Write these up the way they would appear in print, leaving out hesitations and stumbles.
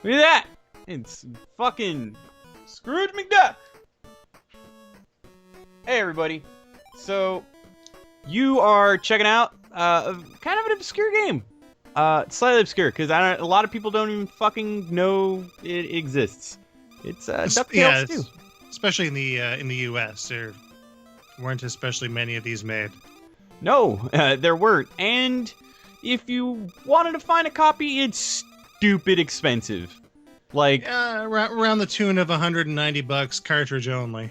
Look at that! It's fucking Scrooge McDuck! Hey everybody. So, you are checking out kind of an obscure game. Slightly obscure, because a lot of people don't even fucking know it exists. It's DuckTales 2. Especially in the U.S. There weren't especially many of these made. No, there weren't. And if you wanted to find a copy, it's stupid expensive. Like, around the tune of $190 cartridge only.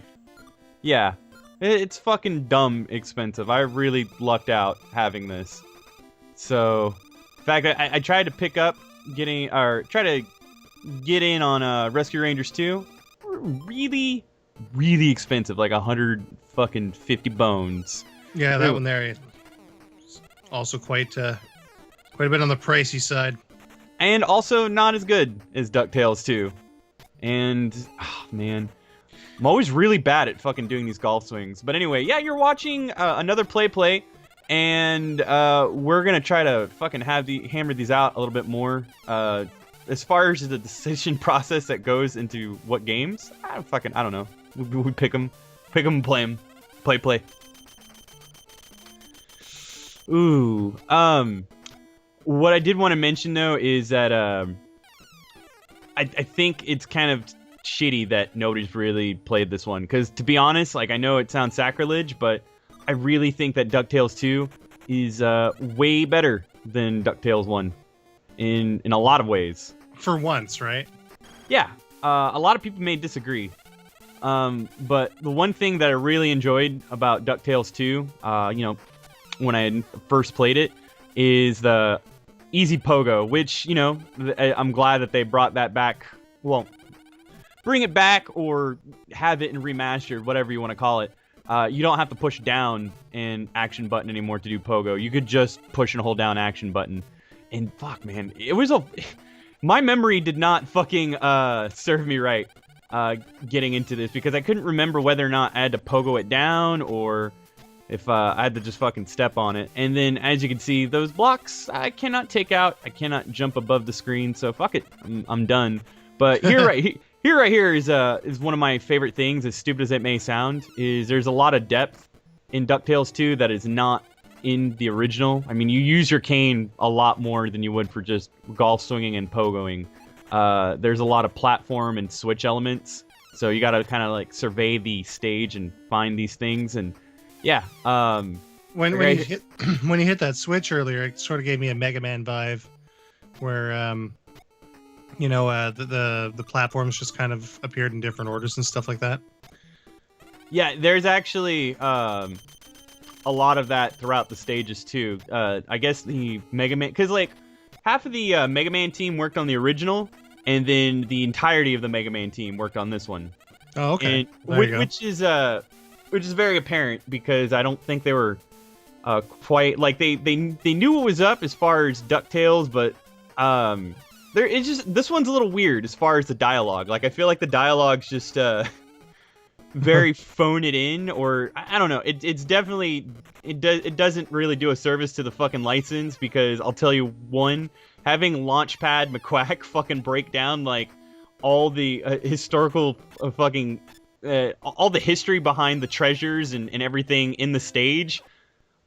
yeah, it's fucking dumb expensive. I really lucked out having this. So, in fact, I tried to try to get in on Rescue Rangers 2. Really, really expensive, like 150 bones. Yeah, that one there is also quite a bit on the pricey side. And also not as good as DuckTales 2. And, oh, man, I'm always really bad at fucking doing these golf swings. But anyway, yeah, you're watching another PlayPlay, and we're gonna try to fucking hammer these out a little bit more. As far as the decision process that goes into what games, I don't know. We pick them and play them. Play. Ooh, what I did want to mention though is that I think it's kind of shitty that nobody's really played this one, because to be honest, like, I know it sounds sacrilege, but I really think that DuckTales 2 is way better than DuckTales 1 in a lot of ways. For once, right? Yeah, a lot of people may disagree. But the one thing that I really enjoyed about DuckTales 2, when I had first played it, is the easy pogo, which, I'm glad that they brought that back. Well, bring it back or have it in remastered, whatever you want to call it. You don't have to push down an action button anymore to do pogo. You could just push and hold down action button. And fuck, man, my memory did not fucking serve me right getting into this, because I couldn't remember whether or not I had to pogo it down or if I had to just fucking step on it. And then, as you can see, those blocks I cannot take out. I cannot jump above the screen, so fuck it. I'm done. But right here is one of my favorite things, as stupid as it may sound, is there's a lot of depth in DuckTales 2 that is not in the original. I mean, you use your cane a lot more than you would for just golf swinging and pogoing. There's a lot of platform and switch elements, so you gotta kind of like survey the stage and find these things. And yeah, when you hit that switch earlier, it sort of gave me a Mega Man vibe, where the platforms just kind of appeared in different orders and stuff like that. Yeah, there's actually a lot of that throughout the stages too. I guess the Mega Man, because like half of the Mega Man team worked on the original, and then the entirety of the Mega Man team worked on this one. Oh, okay. And, which is very apparent, because I don't think they were quite like they knew what was up as far as DuckTales, but this one's a little weird as far as the dialogue. Like, I feel like the dialogue's just very phone it in, or I don't know. It's definitely it doesn't really do a service to the fucking license, because I'll tell you, having Launchpad McQuack fucking break down like all the historical fucking all the history behind the treasures and everything in the stage,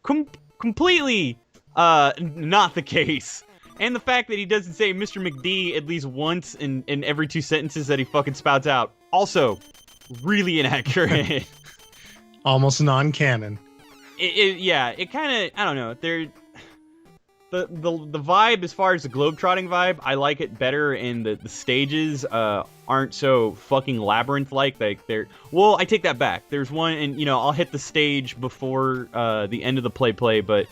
completely not the case. And the fact that he doesn't say Mr. McD at least once in every 2 sentences that he fucking spouts out, also really inaccurate. Almost non-canon. It kind of, I don't know. The vibe, as far as the globetrotting vibe, I like it better, and the stages aren't so fucking labyrinth-like. Well, I take that back. There's one, and I'll hit the stage before the end of the play, but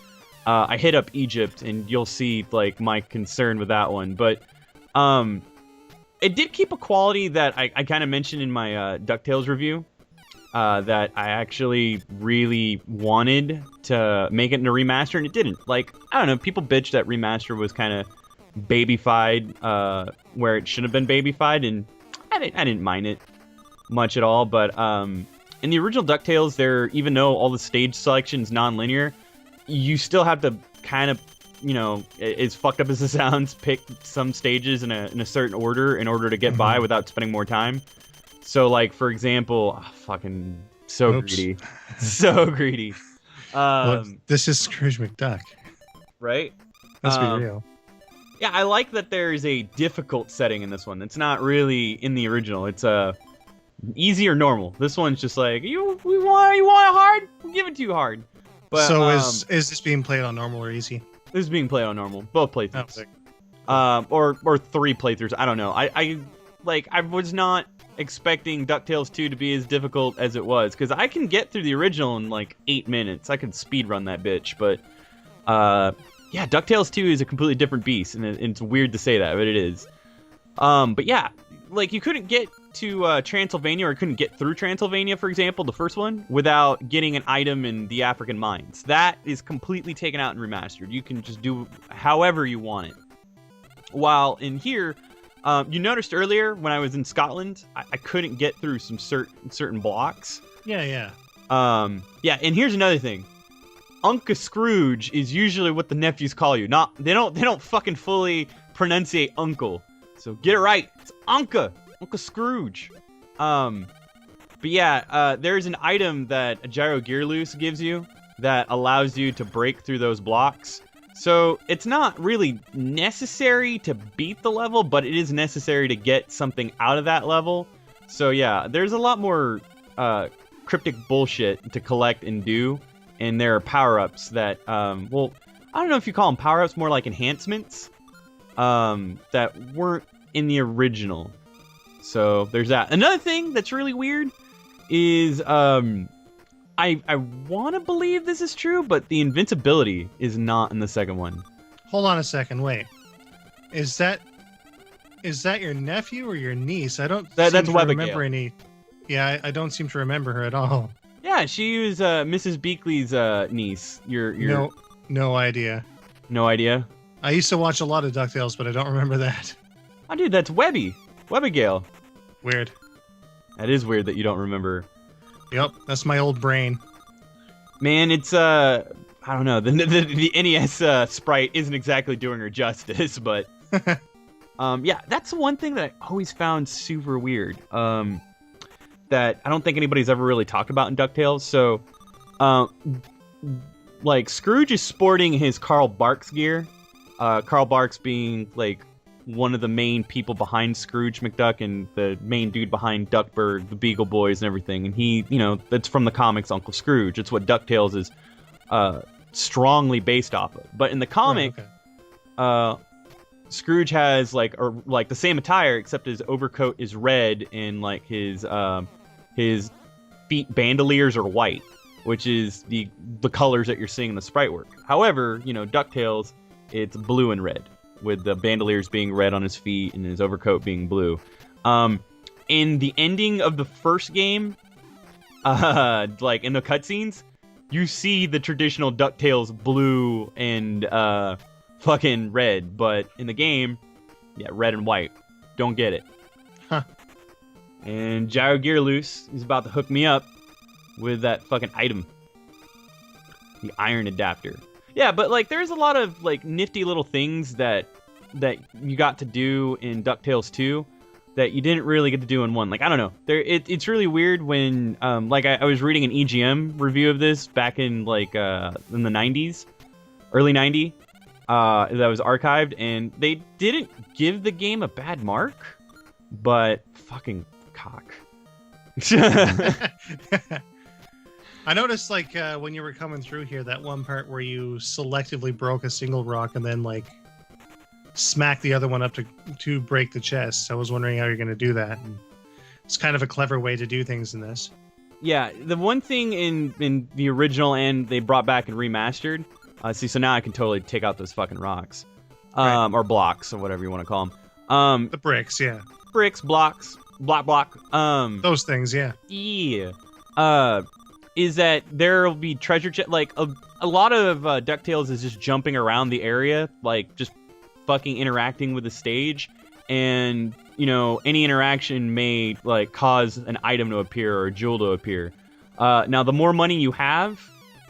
I hit up Egypt, and you'll see like my concern with that one. But it did keep a quality that I kind of mentioned in my DuckTales review. That I actually really wanted to make it into remaster, and it didn't. Like, I don't know, people bitch that remaster was kind of babyfied, where it should have been babyfied, and I didn't mind it much at all. But in the original DuckTales, even though all the stage selection's non-linear, you still have to kind of you know, as fucked up as it sounds, pick some stages in a certain order in order to get by without spending more time. So, like, for example, fucking so greedy. So greedy. Well, this is Scrooge McDuck. Right? Let's be real. Yeah, I like that there's a difficult setting in this one. It's not really in the original. It's easy or normal. This one's just like, you want it hard? We'll give it to you hard. But, so is this being played on normal or easy? This is being played on normal. Both playthroughs. Oh, or 3 playthroughs. I don't know. I was not expecting DuckTales 2 to be as difficult as it was, because I can get through the original in like 8 minutes. I can speedrun that bitch, but yeah, DuckTales 2 is a completely different beast, and it's weird to say that, but it is. But yeah, like, you couldn't get to Transylvania, or couldn't get through Transylvania, for example, the first one, without getting an item in the African mines. That is completely taken out and remastered. You can just do however you want it. While in here, you noticed earlier when I was in Scotland, I couldn't get through some certain blocks. Yeah. Yeah, and here's another thing. Uncle Scrooge is usually what the nephews call you. They don't fucking fully pronunciate uncle. So get it right. It's Uncle Scrooge. But yeah, there's an item that a gyro gear loose gives you that allows you to break through those blocks. So it's not really necessary to beat the level, but it is necessary to get something out of that level. So yeah, there's a lot more cryptic bullshit to collect and do. And there are power-ups that, well, I don't know if you call them power-ups, more like enhancements, that weren't in the original. So there's that. Another thing that's really weird is, I want to believe this is true, but the invincibility is not in the second one. Hold on a second, wait. Is that your nephew or your niece? I don't that's remember any. Yeah, I don't seem to remember her at all. Yeah, she was Mrs. Beakley's niece. No idea. No idea? I used to watch a lot of DuckTales, but I don't remember that. Oh, dude, that's Webby. Webbigale. Weird. That is weird that you don't remember. Yep, that's my old brain. Man, it's I don't know. The NES sprite isn't exactly doing her justice, but yeah, that's one thing that I always found super weird. That I don't think anybody's ever really talked about in DuckTales. So, like, Scrooge is sporting his Carl Barks gear. Carl Barks being like one of the main people behind Scrooge McDuck and the main dude behind Duckburg, the Beagle Boys, and everything. And he, you know, that's from the comics Uncle Scrooge. It's what DuckTales is strongly based off of. But in the comic, Scrooge has like the same attire, except his overcoat is red and like his feet bandoliers are white, which is the colors that you're seeing in the sprite work. However, you know, DuckTales, it's blue and red, with the bandoliers being red on his feet and his overcoat being blue. In the ending of the first game, like in the cutscenes, you see the traditional DuckTales blue and fucking red, but in the game, yeah, red and white. Don't get it. Huh. And Gyro Gear Loose is about to hook me up with that fucking item. The iron adapter. Yeah, but like there's a lot of like nifty little things that you got to do in DuckTales 2 that you didn't really get to do in 1. Like, I don't know. It's really weird when like I was reading an EGM review of this back in like in the 90s, early 90s, that was archived, and they didn't give the game a bad mark, but fucking cock. I noticed, like, when you were coming through here, that one part where you selectively broke a single rock and then, like, smacked the other one up to break the chest. I was wondering how you're going to do that. It's kind of a clever way to do things in this. Yeah, the one thing in the original and they brought back and remastered, so now I can totally take out those fucking rocks. Right. Or blocks, or whatever you want to call them. The bricks, yeah. Bricks, blocks, block. Those things, yeah. Yeah. Is that there will be treasure like a lot of DuckTales is just jumping around the area, like just fucking interacting with the stage, and you know any interaction may like cause an item to appear or a jewel to appear. Now the more money you have,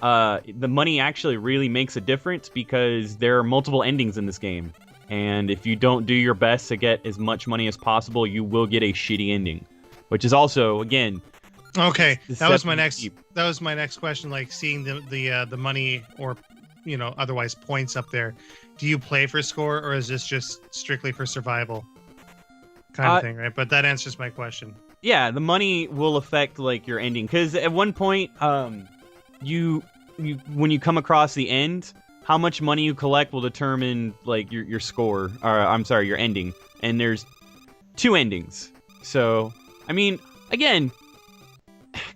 the money actually really makes a difference because there are multiple endings in this game. And if you don't do your best to get as much money as possible, you will get a shitty ending. Which is also, again... Okay, that was my next question. Like seeing the money or, otherwise points up there. Do you play for score, or is this just strictly for survival kind of thing, right? But that answers my question. Yeah, the money will affect like your ending, because at one point, you when you come across the end, how much money you collect will determine like your score, or I'm sorry, your ending. And there's 2 endings, so I mean, again,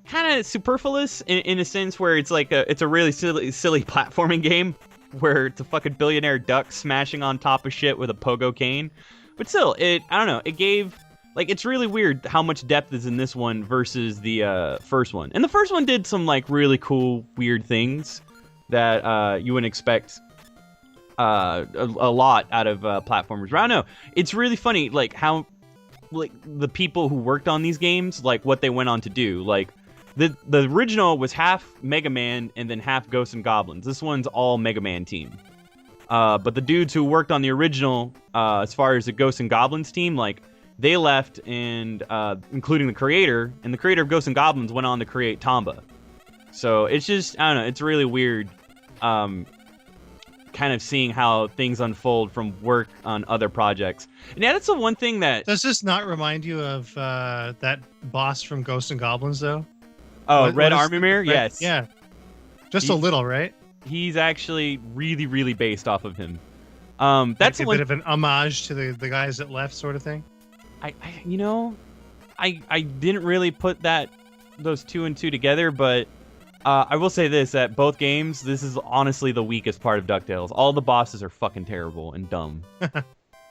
kind of superfluous in a sense where it's like it's a really silly platforming game where it's a fucking billionaire duck smashing on top of shit with a pogo cane. But still, I don't know, it gave, like, it's really weird how much depth is in this one versus the first one. And the first one did some like really cool weird things that you wouldn't expect a lot out of platformers. But I don't know, it's really funny like how like the people who worked on these games, like what they went on to do. Like the original was half Mega Man and then half Ghosts and Goblins. This one's all Mega Man team. But the dudes who worked on the original, as far as the Ghosts and Goblins team, like they left, and including the creator, and the creator of Ghosts and Goblins went on to create Tomba. So it's just, I don't know, it's really weird kind of seeing how things unfold from work on other projects. And yeah, that's the one thing that... Does this not remind you of that boss from Ghosts and Goblins, though? Oh, Red Army Mirror? Yes. Yeah. Just a little, right? He's actually really, really based off of him. That's like a bit of an homage to the guys that left, sort of thing. I didn't really put those 2 and 2 together, but I will say this, that both games, this is honestly the weakest part of DuckTales. All the bosses are fucking terrible and dumb.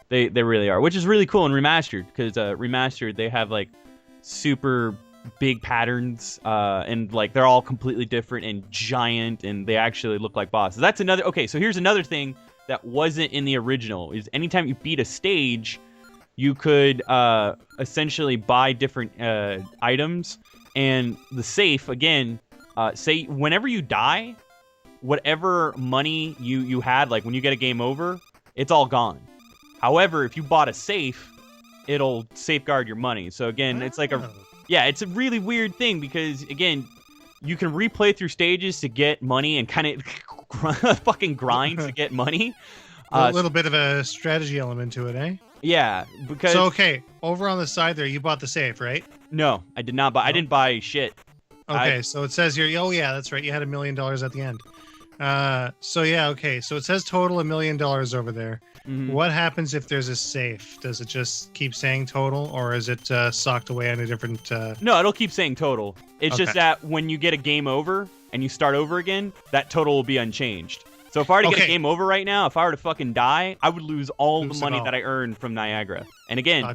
They really are, which is really cool in Remastered, because Remastered, they have like super big patterns, and like they're all completely different and giant, and they actually look like bosses. That's another... Okay, so here's another thing that wasn't in the original, is anytime you beat a stage, you could essentially buy different items, and the safe, again, say whenever you die, whatever money you had, like when you get a game over, it's all gone. However, if you bought a safe, it'll safeguard your money. So again, it's like it's a really weird thing, because again, you can replay through stages to get money and kind of fucking grind to get money. A little bit of a strategy element to it, eh? Yeah, because... So, okay, over on the side there, you bought the safe, right? No, I did not buy... I didn't buy shit. Okay, so it says here... Oh, yeah, that's right. You had $1 million at the end. So, yeah, okay. So it says total $1 million over there. Mm-hmm. What happens if there's a safe? Does it just keep saying total, or is it socked away on a different... No, it'll keep saying total. It's just that when you get a game over and you start over again, that total will be unchanged. So if I were to get a game over right now, if I were to fucking die, I would lose all the money that I earned from Niagara. And again,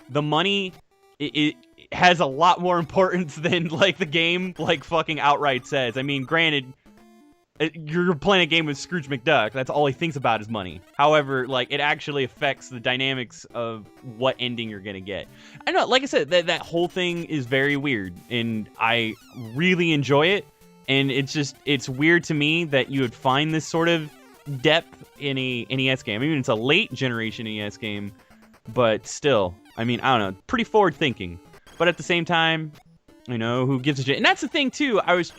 the money, it has a lot more importance than like the game like fucking outright says. I mean, granted, you're playing a game with Scrooge McDuck. That's all he thinks about is money. However, like it actually affects the dynamics of what ending you're gonna get. I know, like I said, that whole thing is very weird, and I really enjoy it. And it's weird to me that you would find this sort of depth in a NES game. I mean, it's a late generation NES game, but still, I mean, I don't know, pretty forward thinking. But at the same time, who gives a shit? And that's the thing too. I was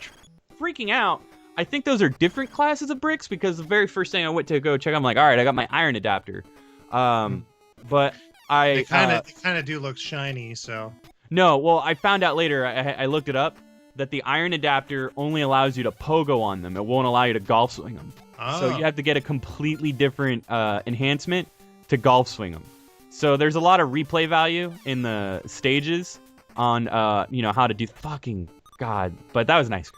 freaking out. I think those are different classes of bricks, because the very first thing I went to go check, I'm like, all right, I got my iron adapter. But they kind of do look shiny, so. No, well, I found out later. I looked it up, that the iron adapter only allows you to pogo on them. It won't allow you to golf swing them. Oh. So you have to get a completely different enhancement to golf swing them. So there's a lot of replay value in the stages on, how to do fucking God. But that was nice.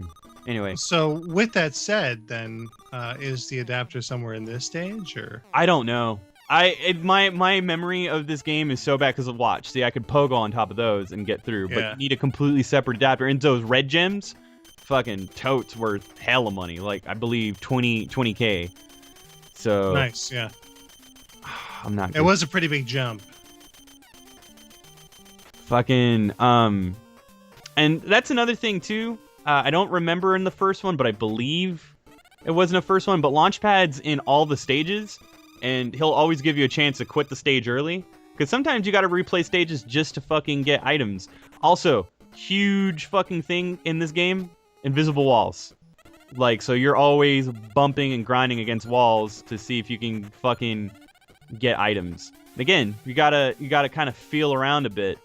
Anyway. So with that said, then, is the adapter somewhere in this stage, or? I don't know. My memory of this game is so bad because of watch. See, I could pogo on top of those and get through, but you need a completely separate adapter. And those red gems, fucking totes worth hella money. Like, I believe 20K. So nice, yeah. I'm not. It was a pretty big jump. Fucking and that's another thing too. I don't remember in the first one, but I believe it wasn't a first one. But Launchpad's in all the stages, and he'll always give you a chance to quit the stage early. Because sometimes you got to replay stages just to fucking get items. Also, huge fucking thing in this game, invisible walls. Like, so you're always bumping and grinding against walls to see if you can fucking get items. Again, you gotta kind of feel around a bit.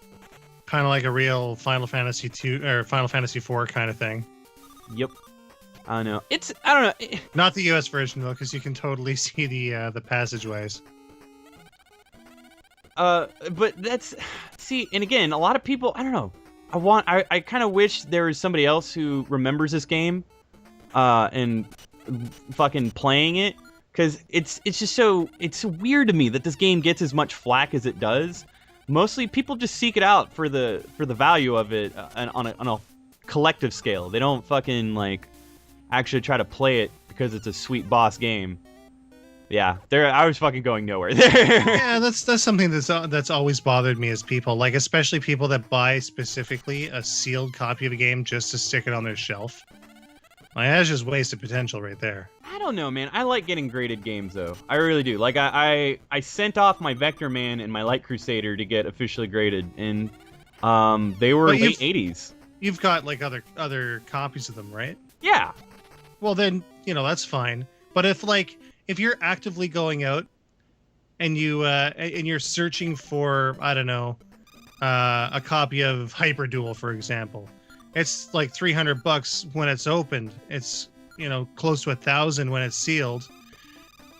Kind of like a real Final Fantasy 2 or Final Fantasy 4 kind of thing. Yep. I don't know. I don't know. Not the US version though, because you can totally see the passageways. But that's, see, and again, a lot of people, I don't know. I kind of wish there was somebody else who remembers this game, and fucking playing it, because it's just it's weird to me that this game gets as much flack as it does. Mostly people just seek it out for the value of it, on a collective scale. They don't fucking like actually try to play it because it's a sweet boss game. Yeah, I was fucking going nowhere there. Yeah, that's something that's always bothered me as people, like especially people that buy specifically a sealed copy of a game just to stick it on their shelf. Like, that's just wasted potential right there. I don't know, man. I like getting graded games though. I really do. Like I sent off my Vector Man and my Light Crusader to get officially graded, and they were late 80s. You've got like other copies of them, right? Yeah. Well, then that's fine. But if you're actively going out and you're searching for, I don't know, a copy of Hyperduel, for example, it's like $300 when it's opened. It's close to $1,000 when it's sealed.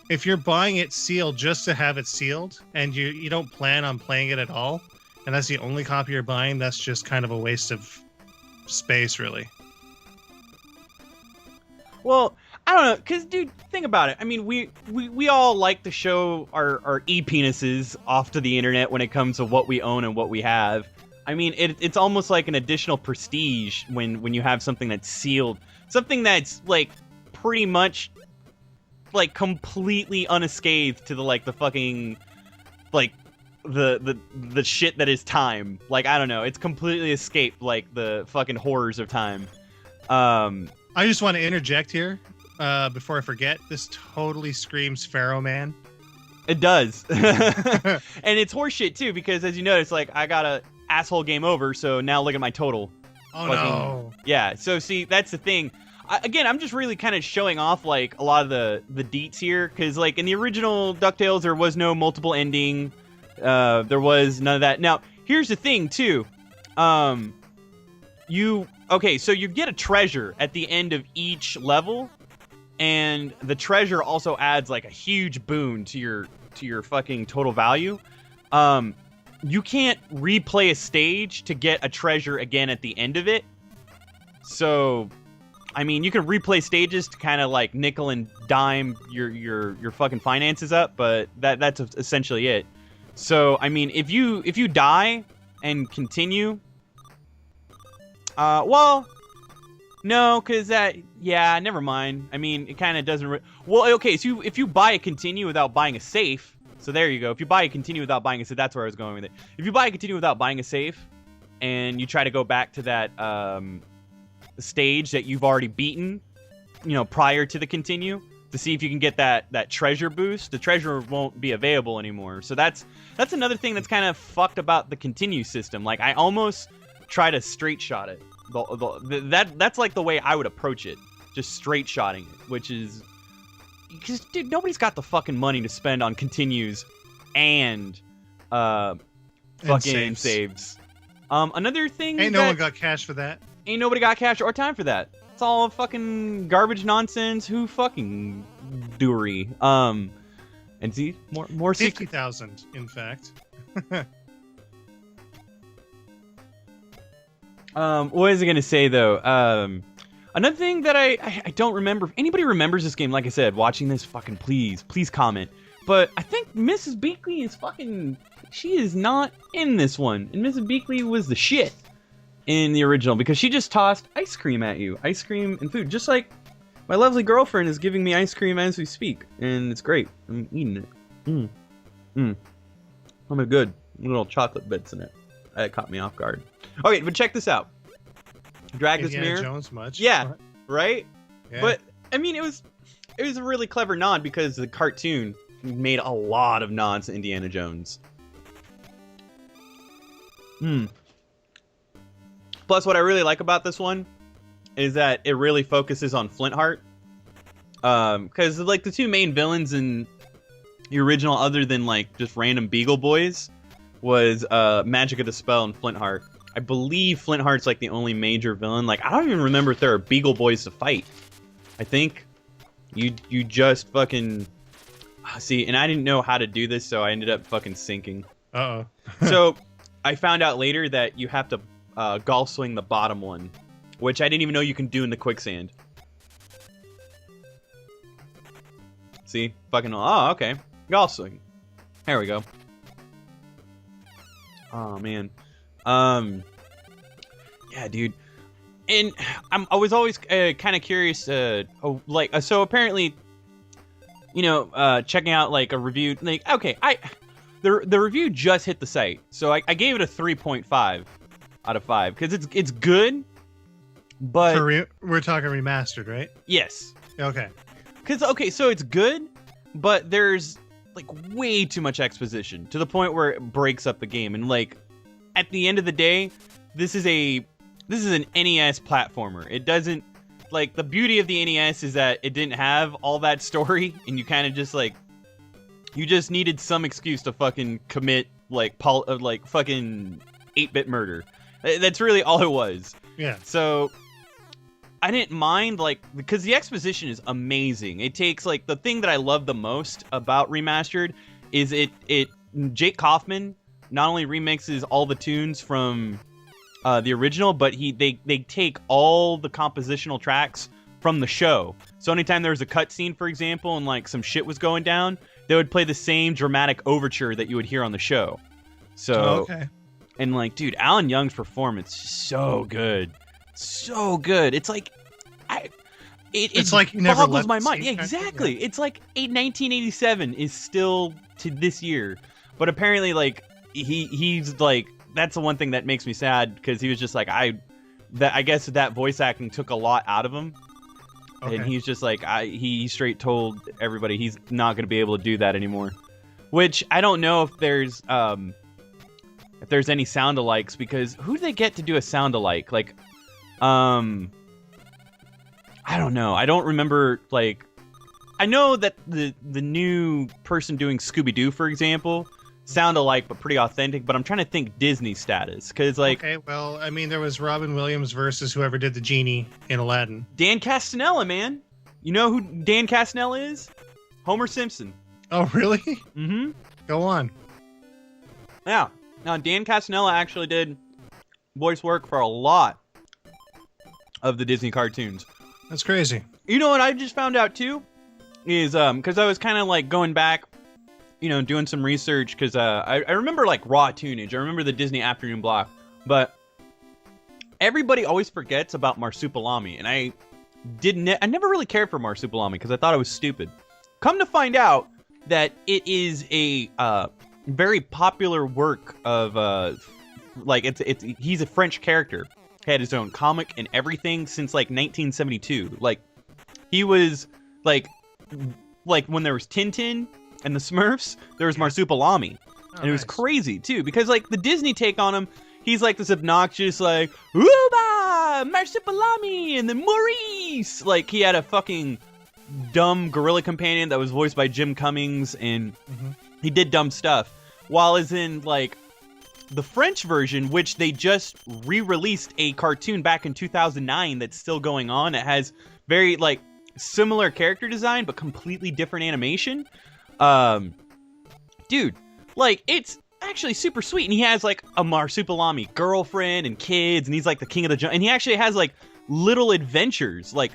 If you're buying it sealed just to have it sealed and you don't plan on playing it at all, and that's the only copy you're buying, that's just kind of a waste of space, really. Well, I don't know, because, dude, think about it. I mean, we all like to show our e-penises off to the internet when it comes to what we own and what we have. I mean, it's almost like an additional prestige when you have something that's sealed. Something that's, like, pretty much, like, completely unscathed to the fucking, like, the shit that is time. Like, I don't know. It's completely escaped, like, the fucking horrors of time. I just want to interject here. Before I forget, this totally screams Pharaoh Man. It does. And it's horseshit too, because as you notice, like, I got a asshole game over, so now look at my total. Oh no. Yeah, so see, that's the thing. Again, I'm just really kind of showing off like a lot of the deets here, because like in the original DuckTales there was no multiple ending. There was none of that. Now, here's the thing too. So you get a treasure at the end of each level. And the treasure also adds like a huge boon to your fucking total value. You can't replay a stage to get a treasure again at the end of it. So, I mean, you can replay stages to kind of like nickel and dime your fucking finances up, but that's essentially it. So, I mean, if you die and continue, well. No, because never mind. I mean, it kind of doesn't... Well, okay, so if you buy a continue without buying a safe, so there you go. If you buy a continue without buying a safe, that's where I was going with it. If you buy a continue without buying a safe, and you try to go back to that stage that you've already beaten, prior to the continue, to see if you can get that treasure boost, the treasure won't be available anymore. So that's another thing that's kind of fucked about the continue system. Like, I almost try to straight shot it. That's like the way I would approach it, just straight shotting it, which is because, dude, nobody's got the fucking money to spend on continues and fucking saves. Another thing, ain't no one got cash for that. Ain't nobody got cash or time for that. It's all fucking garbage nonsense. Who fucking doory? And see more 50,000, in fact. What was I gonna say though? Another thing that I don't remember. If anybody remembers this game, like I said, watching this, fucking please comment. But I think Mrs. Beakley is fucking... She is not in this one. And Mrs. Beakley was the shit in the original, because she just tossed ice cream at you. Ice cream and food. Just like my lovely girlfriend is giving me ice cream as we speak. And it's great. I'm eating it. I'm a good little chocolate bits in it. That caught me off guard. Okay, but check this out. drag this Indiana mirror. Jones much. Yeah, right. Yeah. But I mean, it was a really clever nod because the cartoon made a lot of nods to Indiana Jones. Plus, what I really like about this one is that it really focuses on Flintheart. Because like the two main villains in the original, other than like just random Beagle Boys, was Magic of the Spell and Flintheart. I believe Flintheart's like the only major villain. Like I don't even remember if there are Beagle Boys to fight. I think you just fucking see, and I didn't know how to do this, so I ended up fucking sinking. Uh-oh. So I found out later that you have to golf swing the bottom one, which I didn't even know you can do in the quicksand. See? Fucking, oh, okay. Golf swing. There we go. Oh, man. Yeah, dude. And I was always kind of curious, so apparently, you know, checking out, like, a review, like, okay, the review just hit the site, so I gave it a 3.5 out of 5, because it's good, but... We're talking remastered, right? Yes. Okay. Because, okay, so it's good, but there's, like, way too much exposition, to the point where it breaks up the game, and, like, at the end of the day, this is an NES platformer. It doesn't, like, the beauty of the NES is that it didn't have all that story, and you kind of just, like, you just needed some excuse to fucking commit, like, fucking 8-bit murder. That's really all it was. Yeah. So, I didn't mind, like, because the exposition is amazing. It takes, like, the thing that I love the most about Remastered is Jake Kaufman not only remixes all the tunes from the original, but they take all the compositional tracks from the show. So anytime there was a cutscene, for example, and like some shit was going down, they would play the same dramatic overture that you would hear on the show. So, okay. And like, dude, Alan Young's performance is so good, so good. It's like, it's like you never boggles my mind. Yeah, exactly. Yeah. It's like 1987 is still to this year, but apparently, like he's like, that's the one thing that makes me sad, because he was just like, I guess that voice acting took a lot out of him. Okay. And he's just like, he straight told everybody he's not going to be able to do that anymore. Which I don't know if there's any sound alikes, because who do they get to do a sound alike? Like, I don't know. I don't remember. Like, I know that the new person doing Scooby-Doo, for example, sound alike but pretty authentic. But I'm trying to think Disney status, because like, okay, well, I mean, there was Robin Williams versus whoever did the genie in Aladdin. Dan Castanella, man. You know who Dan Castanella is? Homer Simpson. Oh, really? Mm-hmm. Go on. Yeah. Now, Dan Castanella actually did voice work for a lot of the Disney cartoons. That's crazy. You know what I just found out too? Is because I was kind of like going back, you know, doing some research, because I remember like Raw Tunage. I remember the Disney Afternoon Block, but everybody always forgets about Marsupilami, and I never really cared for Marsupilami because I thought it was stupid. Come to find out that it is a very popular work of like he's a French character. He had his own comic and everything since like 1972. Like he was like when there was Tintin and the Smurfs, there was Marsupilami. And it was crazy too, because like the Disney take on him, he's like this obnoxious like Uba Marsupilami and then Maurice. Like he had a fucking dumb gorilla companion that was voiced by Jim Cummings, and he did dumb stuff. While as in like the French version, which they just re-released a cartoon back in 2009 that's still going on. It has very like similar character design but completely different animation. Dude, like it's actually super sweet, and he has like a Marsupilami girlfriend and kids, and he's like the king of the jungle, and he actually has like little adventures, like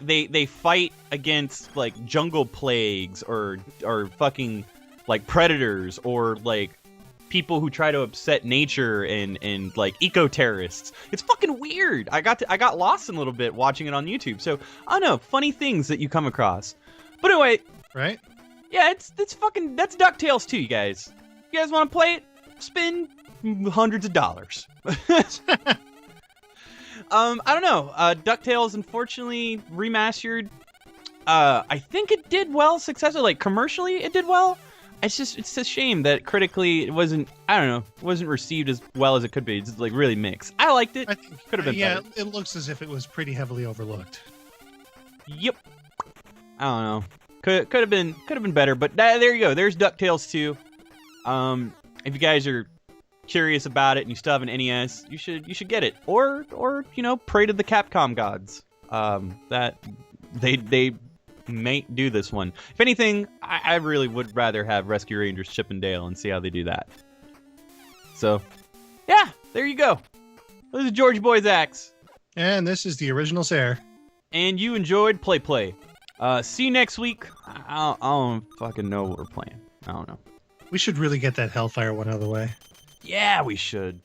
they fight against like jungle plagues or fucking like predators, or like people who try to upset nature and like eco-terrorists. It's fucking weird. I got lost in a little bit watching it on YouTube. So I don't know, funny things that you come across. But anyway, right? Yeah, that's DuckTales 2, you guys. You guys want to play it? Spend hundreds of dollars. I don't know. DuckTales, unfortunately, remastered. I think it did well successfully. Like, commercially, it did well. It's a shame that critically it wasn't, I don't know, wasn't received as well as it could be. It's like really mixed. I liked it. I think, Could have been better. it looks as if it was pretty heavily overlooked. Yep. I don't know. Could have been better, but there you go. There's DuckTales 2. If you guys are curious about it and you still have an NES, you should get it. Or pray to the Capcom gods. That they may do this one. If anything, I really would rather have Rescue Rangers Chip and Dale and see how they do that. So, yeah, there you go. This is George Boyzax. And this is the original Sarah. And you enjoyed PlayPlay. See you next week. I don't fucking know what we're playing. I don't know. We should really get that Hellfire one out of the way. Yeah, we should.